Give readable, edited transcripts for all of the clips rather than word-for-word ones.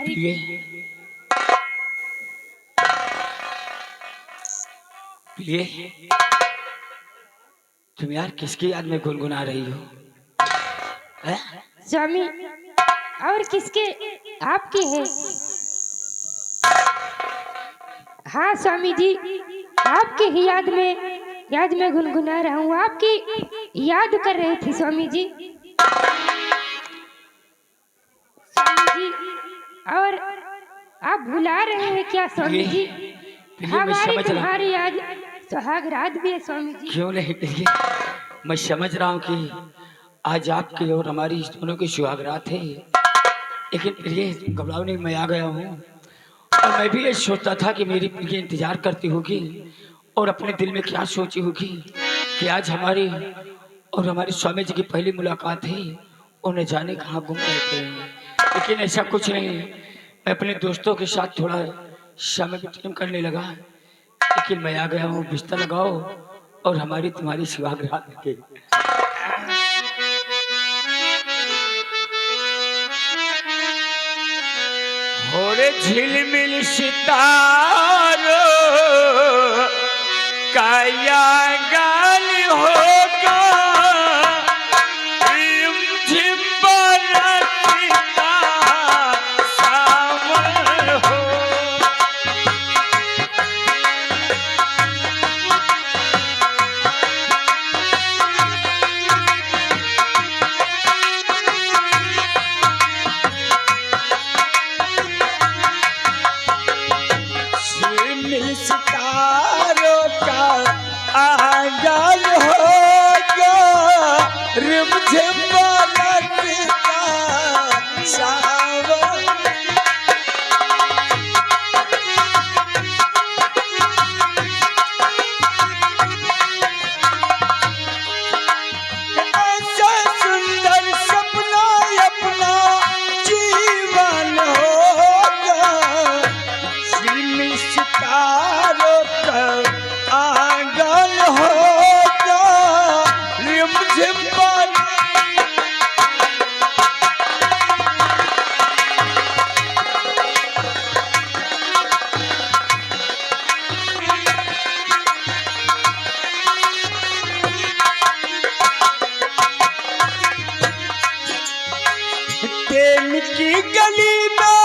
प्रिय प्रिय, तुम यार किसकी याद में गुनगुना रही हो? स्वामी, और किसके? आपकी है। हाँ स्वामी जी, आपकी ही याद में गुनगुना रहा हूँ। आपकी याद कर रही थी स्वामी जी। स्वामी जी, और आप भुला रहे हैं क्या स्वामी जी? हमारी तुम्हारी आज सुहाग रात भी है स्वामी जी। क्यों नहीं प्रिय, मैं समझ रहा हूँ कि आज आपकी और हमारी इस दोनों की सुहाग रात है, लेकिन प्रिय घबराओ नहीं, मैं आ गया हूँ। और मैं भी ये सोचता था कि मेरी प्रिय इंतजार करती होगी और अपने दिल में क्या सोची होगी कि आज हमारी और हमारे स्वामी जी की पहली मुलाकात है, उन्हें जाने कहाँ घूम रहे थे। लेकिन ऐसा कुछ नहीं, मैं अपने दोस्तों के साथ थोड़ा समय व्यतीत करने लगा, लेकिन मैं आ गया हूँ। बिस्तर लगाओ और हमारी तुम्हारी सुहाग रात के और झिलमिल सितारों काया गाल होगा, रिमझिम बरसता सावन हो। सितारों का आंगन होगा, रिमझिम बरसता सावन। ऐसा सुंदर सपना अपना जीवन होगा, सितारों का आंगन होगा, रिमझिम प्रेम की गली में,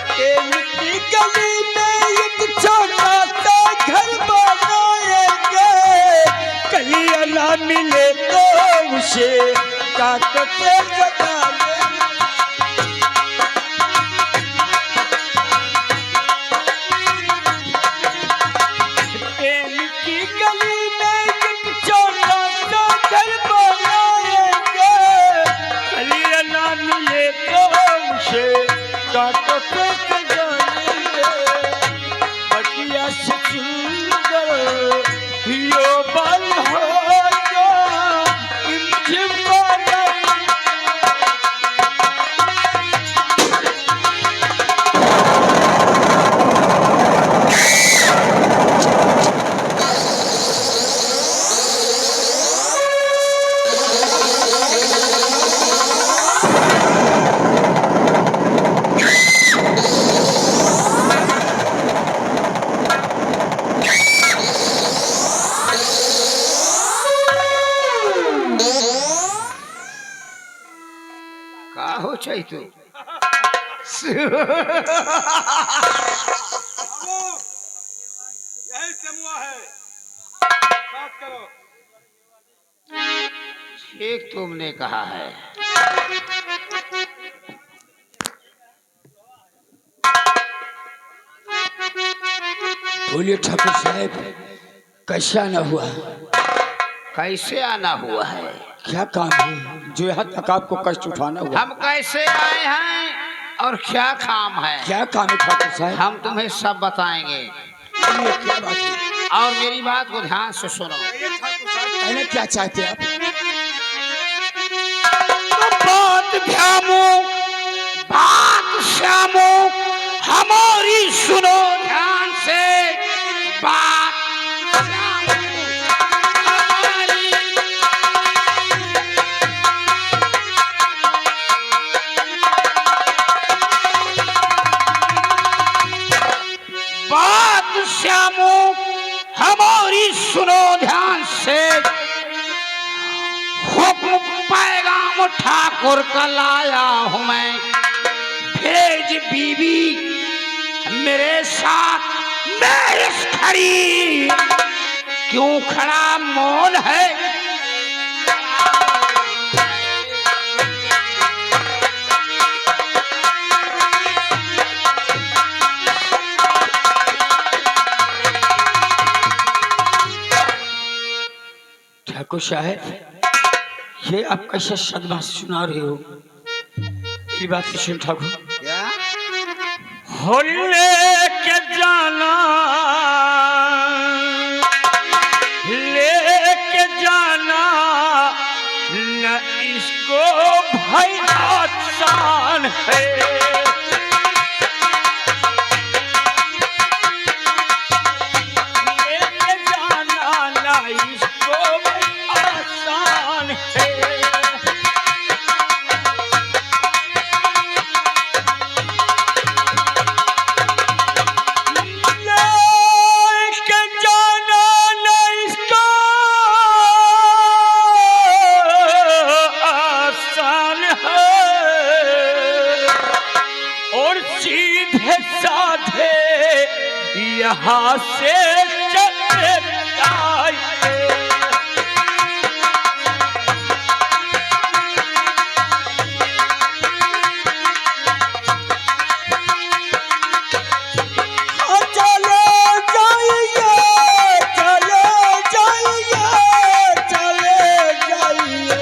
प्रेम की गली में एक छोटा सा घर बनाएंगे, कलियां ना मिले तो उसे काट के जलाएंगे। प्रेम की गली में एक छोटा सा घर बनाएंगे, कलियां ना मिले तो उसे काट के जलाएंगे। बगिया से सुंदर यौवन होगा, रिमझिम का हो चाहिए तू यही समूह है, बात करो। ठीक तुमने कहा है। बोलिए ठाकुर साहब, कैसे आना हुआ? कैसे आना हुआ है? क्या काम है जो यहाँ तक आपको कष्ट उठाना हुआ? हम कैसे आए हैं और क्या काम है? क्या काम है ठाकुर साहब? हम तुम्हें सब बताएंगे। क्या बात है? और मेरी बात को ध्यान से सुनो। कहना क्या चाहते हैं आप? बात ध्यामो, बात श्यामो, हमारी सुनो ध्यान से बात। बात श्यामो हमारी सुनो ध्यान से। हुक्म पैगाम ठाकुर का लाया हूं मैं। भेज बीबी मेरे साथ। मैं इस खड़ी क्यों खड़ा मौन है। ठाकुर साहब, ये आप कैसे सदमा सुना रहे हो? ये बात सुन ठाकुर। क्या हो लेके जाना, लेके जाना न इसको भाई आसान है। लेके जाना न इसको आसान है। यहाँ से चले जाइए।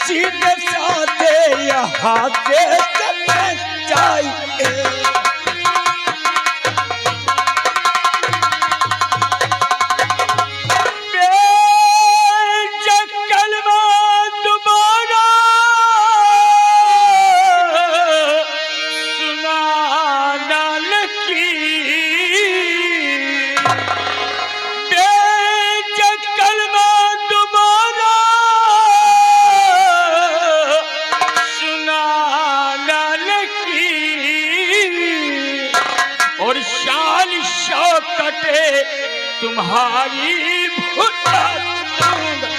सीधे साधे यहाँ से चले जाइए। और शान शौकते तुम्हारी भुला दूंगा।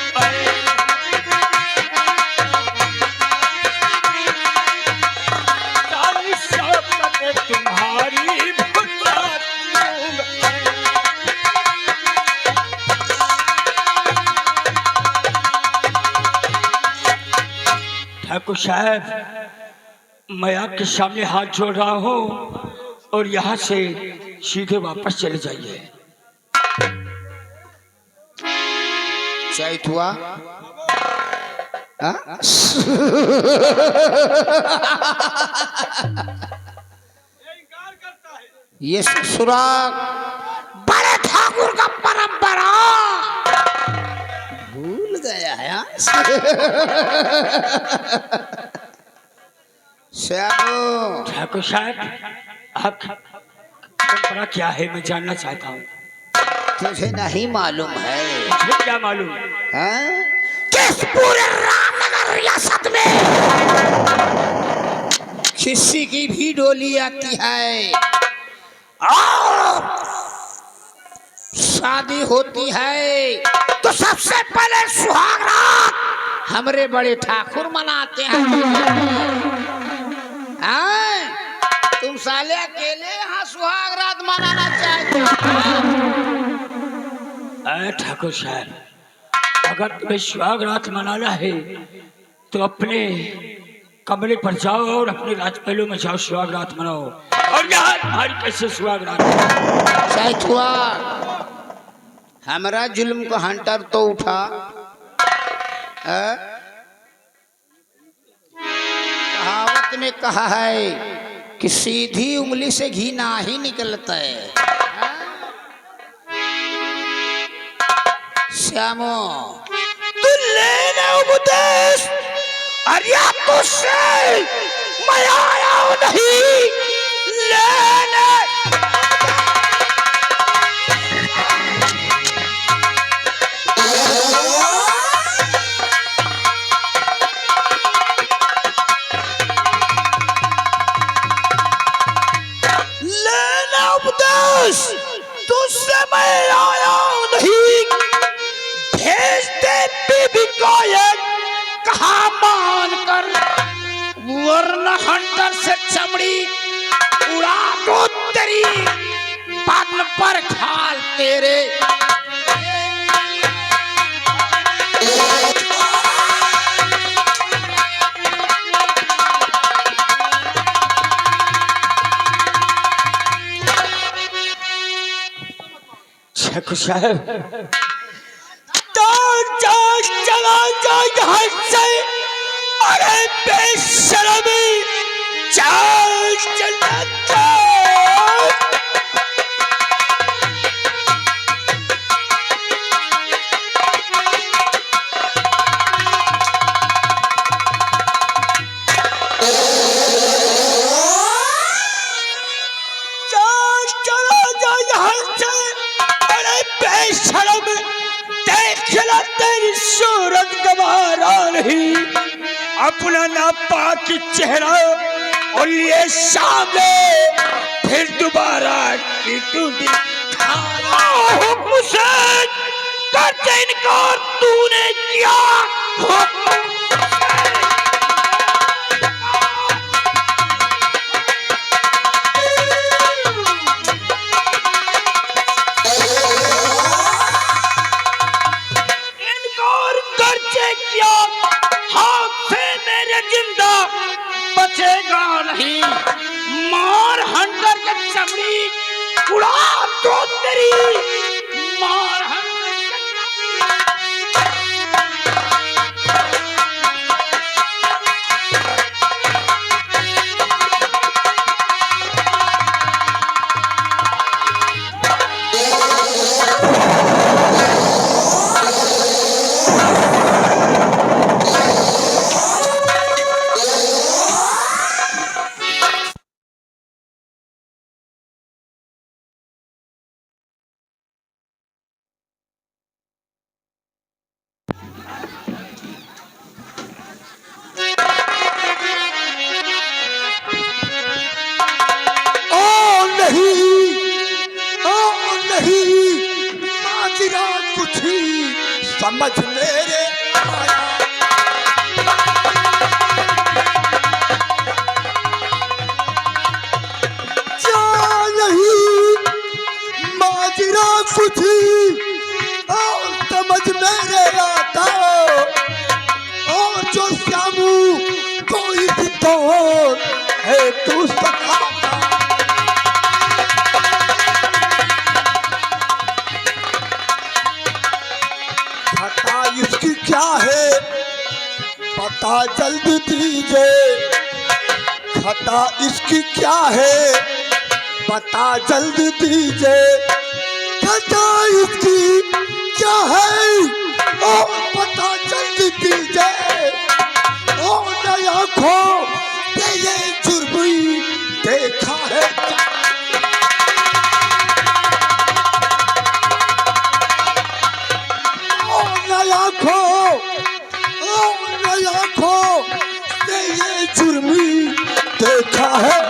शान शौकते तुम्हारी भुला दूंगा। ठाकुर साहब, मैं आपके सामने हाथ जोड़ रहा हूँ और यहाँ से सीधे वापस चले जाइए। चैतुआ इनकार करता है। ये ससुराल बड़े ठाकुर का परंपरा भूल गया है। श्यामो ठाकुर साहब, आपकी परंपरा क्या है मैं जानना चाहता हूँ। तुझे नहीं मालूम है? मुझे क्या मालूम? हैं? किस पूरे रामनगर रियासत में किसी की भी डोली आती है और शादी होती है तो सबसे पहले सुहाग रात हमारे बड़े ठाकुर मनाते हैं। तुम साले अकेले यहाँ सुहाग रात मनाना चाहते हो? ठाकुर साहब, अगर तुम्हें सुहाग रात मनाना है तो अपने कमरे पर जाओ और अपने राजमहलों में जाओ, सुहाग रात मनाओ। और यहाँ तुम्हारी कैसे सुहाग रात? हुआ हमारा जुल्म को हंटर तो उठा। कहावत में कहा है कि सीधी उंगली से घी ना ही निकलता है। श्यामो तू लेना उपदेश, अरे तुझसे मैं आया नहीं ले उपदेश तुझसे मैं आया नहीं, भेज दे बीबी को ये कहा मान कर, वरना हंटर से चमड़ी उड़ा दो तेरी, बदन पर खाल तेरे। शेख साहब तो चला जा यहाँ से, अरे बेशर्मी चला अपना नापाक चेहरा और ये सामने फिर दोबारा मुझसे करते इनकार तूने किया। इनकार करके किया, जिंदा बचेगा नहीं, मार हंटर के चमड़ी उड़ा दो तेरी, मार हंटर के समझ मेरे आया। क्या नहीं माजरा कुछ और समझ मेरे आता, और जो श्यामू कोई तो है तू सखा। इसकी क्या है पता जल्द दीजिए, खता इसकी क्या है पता जल्द दीजिए, खता इसकी क्या है ओ पता जल्द दीजिए। ओ नया खो ये जुर्मी देखा है, आँखों से ये जुर्मी देखा है।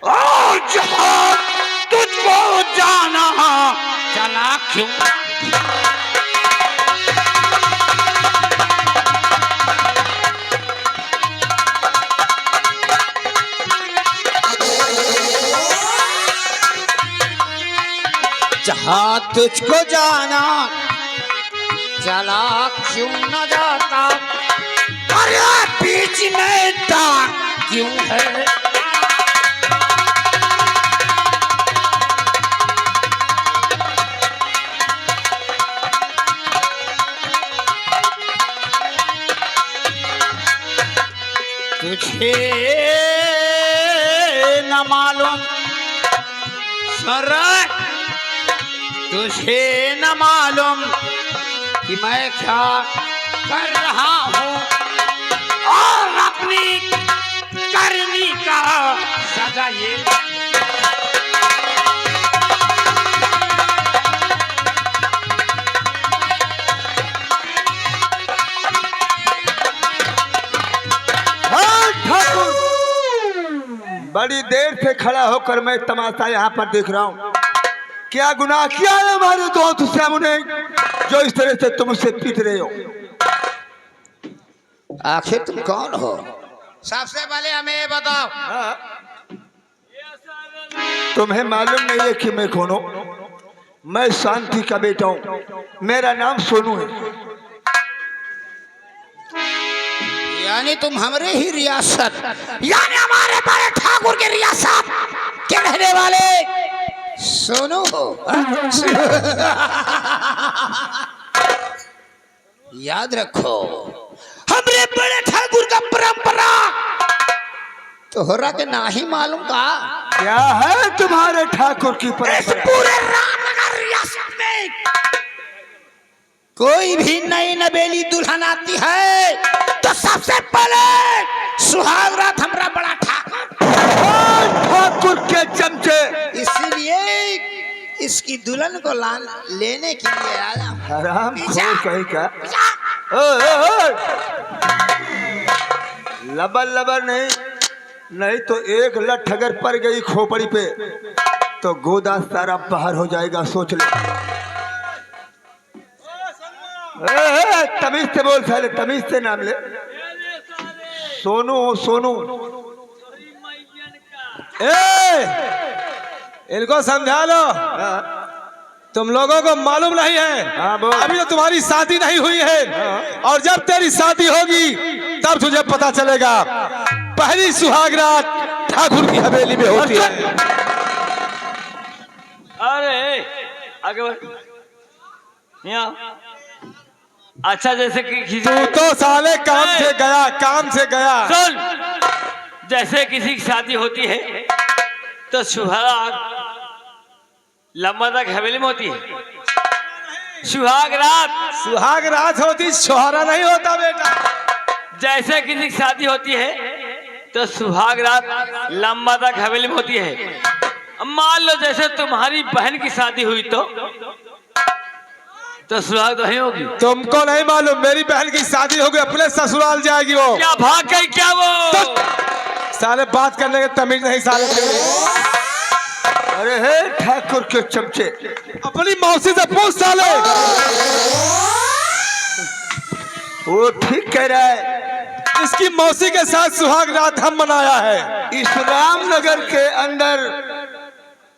और जहाँ तुझको जाना चला क्यों, जहाँ तुझको जाना चला क्यों न जाता, अरे बीच में डाक क्यों है। तुझे न मालूम सर, तुझे न मालूम कि मैं क्या कर रहा हूँ, और अपनी करनी का सजा ये। बड़ी देर से खड़ा होकर मैं तमाशा यहाँ पर देख रहा हूँ। क्या गुनाह किया है हमारे दोस्त श्याम ने जो इस तरह से तुम उससे पीट रहे हो? आखिर तुम कौन हो? सबसे पहले हमें ये बताओ। तुम्हें मालूम नहीं है कि मैं कौन हूँ? मैं शांति का बेटा हूँ, मेरा नाम सोनू है। यानी तुम हमारे ही रियासत, यानी हमारे बड़े ठाकुर के रियासत के रहने वाले सोनू हो। याद रखो, हमारे बड़े ठाकुर का परंपरा तोहरा के ना ही मालूम का। क्या है तुम्हारे ठाकुर की इस परंपरा? पूरे रामनगर रियासत में कोई भी नई नवेली दुल्हन आती है तो सबसे पहले सुहाग रात हमारा बड़ा ठाकुर के चमचे। इसीलिए इसकी दुल्हन को लेने के लिए आया। हराम खोर कहीं का। लबर लबर नहीं, नहीं तो एक लठ अगर पड़ गई खोपड़ी पे तो गोदा सारा बाहर हो जाएगा, सोच ले। तमीज से बोल साले, तमीज से नाम ले। सोनू हो सोनू। इनको समझा लो, तुम लोगों को मालूम नहीं है। हाँ, बोल। अभी तो तुम्हारी शादी नहीं हुई है और जब तेरी शादी होगी तब तुझे पता चलेगा। पहली सुहाग रात ठाकुर की हवेली में होती है। अरे आगे बढ़ यहाँ। अच्छा, जैसे कि तू तो साले काम से गया, काम से गया। सुन, जैसे किसी की शादी होती है तो सुहाग लंबा तक हवेली में होती है। सुहाग रात होती, छोहरा नहीं होता बेटा। जैसे किसी की शादी होती है तो सुहाग रात लंबा तक हवेली में होती है। अब मान लो जैसे तुम्हारी बहन की शादी हुई तो सुहाग तो नहीं होगी। तुमको नहीं मालूम, मेरी बहन की शादी होगी, अपने ससुराल जाएगी वो। क्या भाग गई क्या वो? साले बात करने के तमीज नहीं साले। अरे हे ठाकुर के चमचे, अपनी मौसी से पूछ साले। वो ठीक कह रहा है। इसकी मौसी के साथ सुहाग रात हम मनाया है। इस रामनगर के अंदर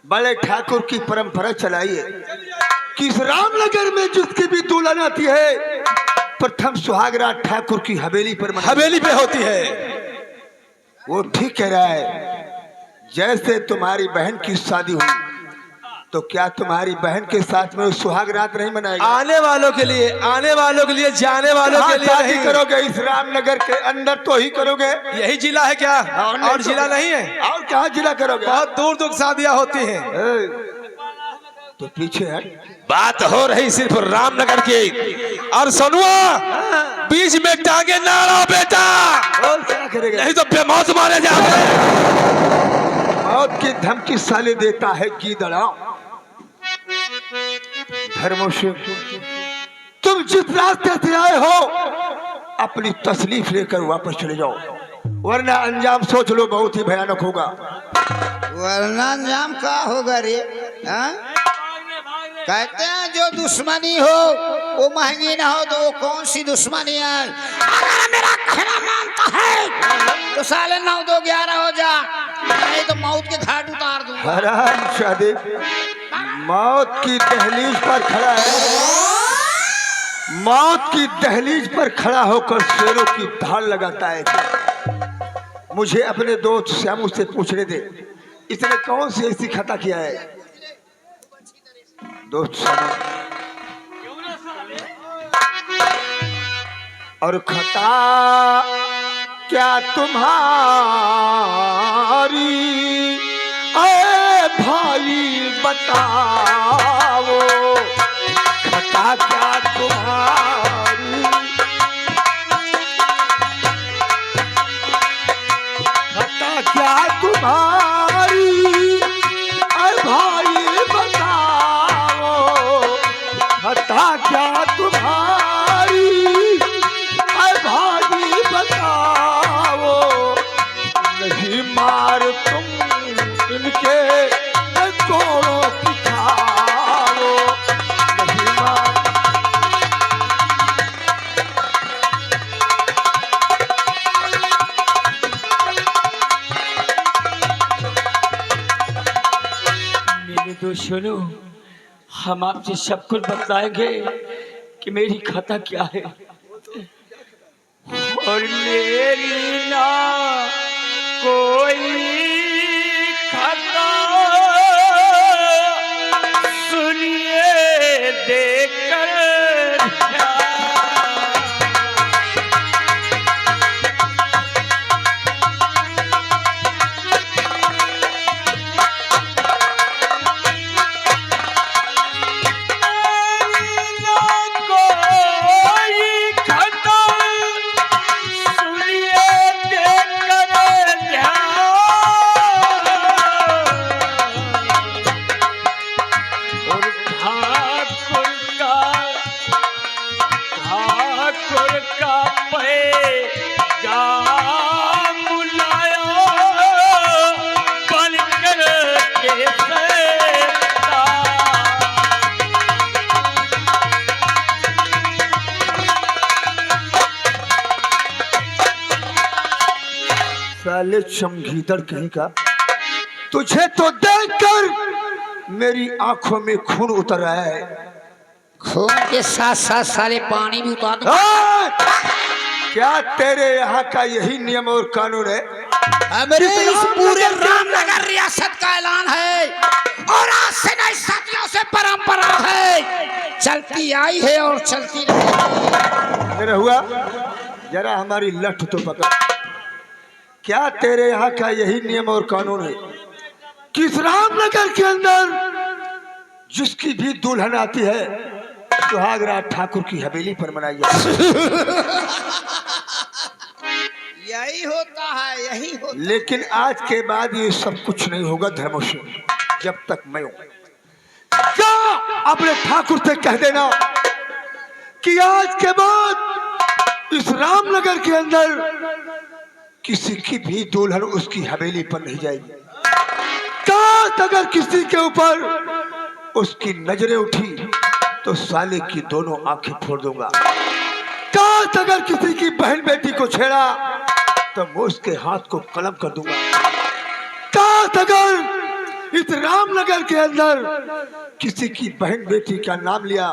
बड़े ठाकुर की परंपरा चलाई है कि इस रामनगर में जिसकी भी दुल्हन आती है प्रथम सुहाग रात ठाकुर की हवेली पर हवेली पे होती है। वो ठीक कह रहा है। जैसे तुम्हारी बहन की शादी हुई तो क्या तुम्हारी बहन के साथ में सुहाग रात नहीं मनाएगा? आने वालों के लिए, जाने वालों के लिए शादी नहीं करोगे इस रामनगर के अंदर तो ही करोगे। यही जिला है क्या? और तो जिला नहीं है? और क्या जिला करोगे? बहुत दूर दूर शादियां होती हैं। तो पीछे है। बात हो रही सिर्फ रामनगर की। और सोनुआ, बीच में टांगे ना अड़ाओ बेटा, और क्या करेगा? नहीं तो बेमौत मारे जाओगे। मौत की धमकी साले देता है गीदड़ा। धर्मों तुम जिस रास्ते से आए हो अपनी तसलीफ लेकर वापस चले जाओ, वरना अंजाम सोच लो, बहुत ही भयानक होगा। वरना अंजाम का होगा रे? हाँ? कहते हैं जो दुश्मनी हो वो महंगी ना हो, तो वो कौन सी दुश्मनी है? अगर मेरा कहना मानता है तो साले 9 2 11 हो जा, नहीं तो मौत के घाट उतार दूंगा। हराम शादी मौत की दहलीज पर खड़ा है। मौत की दहलीज पर खड़ा होकर शेरों की धाड़ लगाता है। मुझे अपने दोस्त श्यामू से पूछने दे, इसने कौन सी ऐसी खता किया है? दोस्त श्यामू, और खता क्या तुम्हारी ऐ भाई बताओ, खता क्या तुम्हारी, खता क्या तुम्हारी ऐ भाई बताओ, खता क्या तुम्हारी ऐ भाई बताओ, नहीं मार तुम तो सुनो, हम आपसे सब कुछ बतलाएंगे कि मेरी खाता क्या है। और मेरी ना कोई खाता सुनिए देखकर साले चमगीदड़ कहीं का, तुझे तो देखकर मेरी आंखों में खून उतर रहा है। खून के साथ साथ सारे पानी भी उतार दो। क्या तेरे यहाँ का यही नियम और कानून है? मेरे इस पूरे रामनगर रियासत का ऐलान है और आज से नहीं सदियों से परंपरा है, चलती आई है और चलती रहेगी। मेरा हुआ जरा हमारी लठ तो पकड़। क्या तेरे यहाँ का यही नियम और कानून है कि इस रामनगर के अंदर जिसकी भी दुल्हन आती है सुहागरात ठाकुर की हवेली पर मनाई जाती है? यही होता है, यही होता। लेकिन आज के बाद ये सब कुछ नहीं होगा धर्मों से, जब तक मैं हूं। क्या अपने ठाकुर से कह देना कि आज के बाद इस रामनगर के अंदर किसी की भी दुल्हन उसकी हवेली पर नहीं जाएगी। काश अगर किसी के ऊपर उसकी नजरें उठी तो साले की दोनों आंखें फोड़ दूंगा। काश अगर किसी की बहन बेटी को छेड़ा तो मैं उसके हाथ को कलम कर दूंगा। काश अगर इस रामनगर के अंदर किसी की बहन बेटी का नाम लिया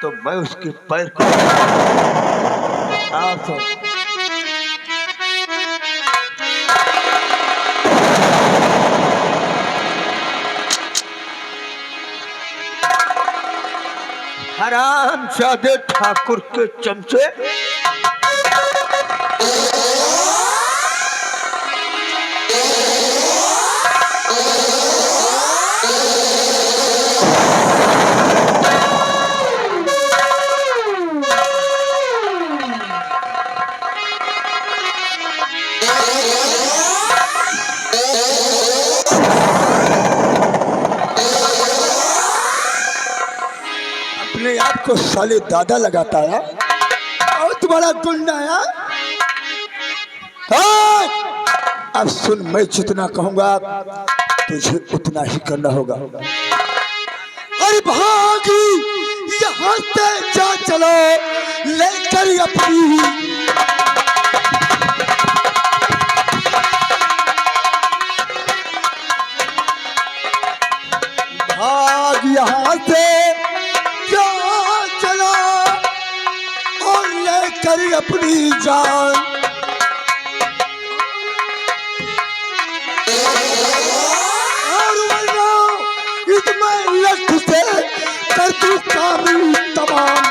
तो मैं उसके पैर को हरामजादे ठाकुर के चमचे। अपने आप को साले दादा लगाता है और तुम्हारा गुंडा है। अब सुन, मैं जितना कहूंगा तुझे उतना ही करना होगा। अरे भागी यहाँ से जा, चलो लेकर अपनी भाग यहाँ से चलो और लेकर अपनी जान। और वरना इसमें लठ से कर तू काम तमाम।